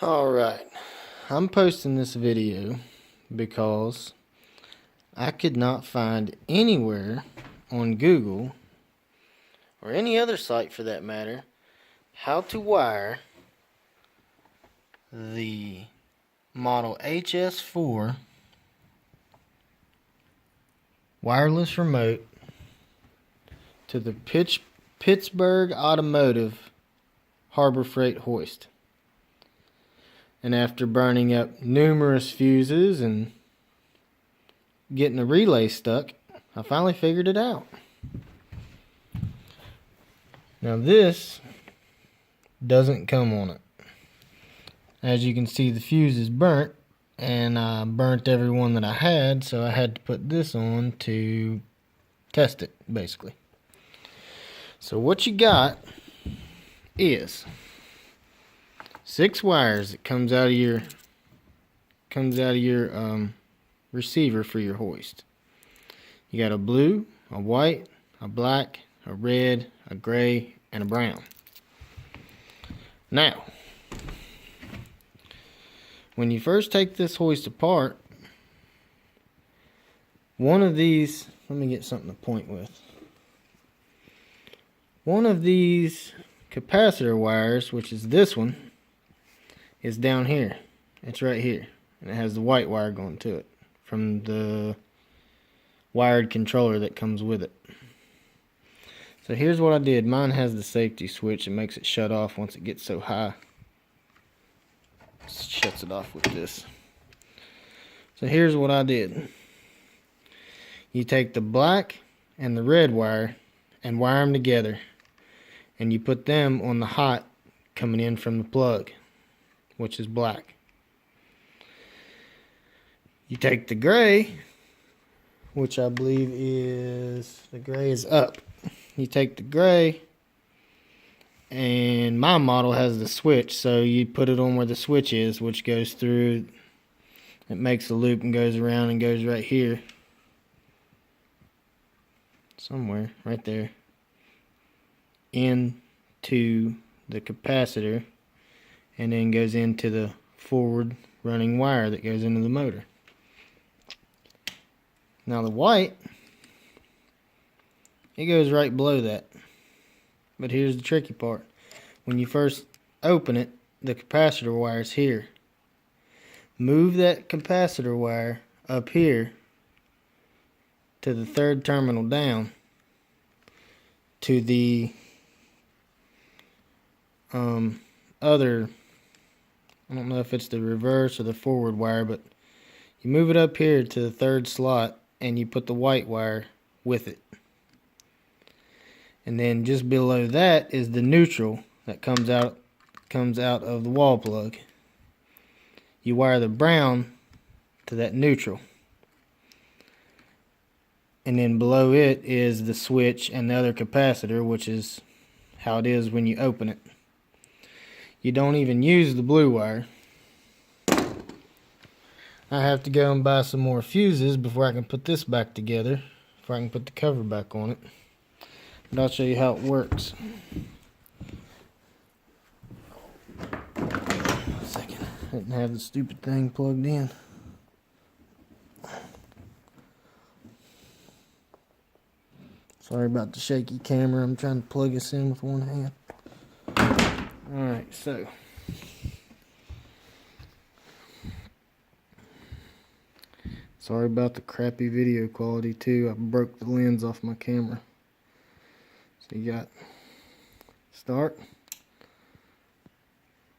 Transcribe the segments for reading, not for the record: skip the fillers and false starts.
Alright, I'm posting this video because I could not find anywhere on Google, or any other site for that matter, how to wire the model HS-4 wireless remote to the Pittsburgh Automotive Harbor Freight hoist. And after burning up numerous fuses and getting the relay stuck, I finally figured it out. Now this doesn't come on it. As you can see, the fuse is burnt, and I burnt every one that I had, so I had to put this on to test it, basically. So what you got is 6 wires that comes out of your receiver for your hoist. You got a blue, a white, a black, a red, a gray, and a brown. Now, when you first take this hoist apart, one of these, let me get something to point with. One of these capacitor wires, which is this one, is down here. It's right here, and it has the white wire going to it from the wired controller that comes with it. So here's what I did. Mine has the safety switch. It makes it shut off once it gets so high. It shuts it off with this. So here's what I did. You take the black and the red wire and wire them together, and you put them on the hot coming in from the plug, which is black. You take the gray, which I believe is, the gray is up. You take the gray, and my model has the switch, so you put it on where the switch is, which goes through, it makes a loop and goes around and goes right here. Somewhere, right there. Into the capacitor, and then goes into the forward running wire that goes into the motor. Now the white, it goes right below that. But here's the tricky part. When you first open it, the capacitor wire is here. Move that capacitor wire up here to the third terminal down to the other, I don't know if it's the reverse or the forward wire, but you move it up here to the third slot and you put the white wire with it. And then just below that is the neutral that comes out of the wall plug. You wire the brown to that neutral. And then below it is the switch and the other capacitor, which is how it is when you open it. You don't even use the blue wire. I have to go and buy some more fuses before I can put this back together, before I can put the cover back on it. But I'll show you how it works. A second. I didn't have the stupid thing plugged in. Sorry about the shaky camera. I'm trying to plug this in with one hand. Alright, so sorry about the crappy video quality too. I broke the lens off my camera. So you got start.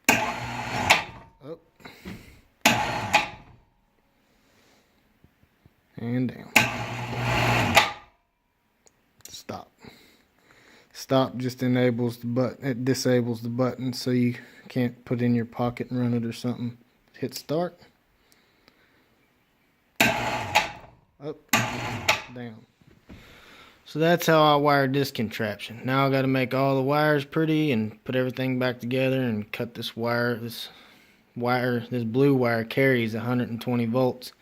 Up. And down. Stop. Stop just enables the button. It disables the button so you can't put it in your pocket and run it or something. Hit start. Up, down. So that's how I wired this contraption. Now I got to make all the wires pretty and put everything back together and cut this wire. This blue wire carries 120 volts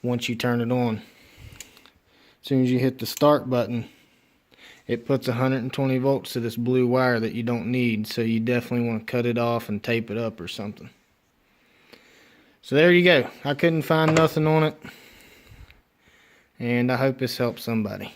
once you turn it on. As soon as you hit the start button, it puts 120 volts to this blue wire that you don't need, so you definitely want to cut it off and tape it up or something. So there you go. I couldn't find nothing on it, and I hope this helps somebody.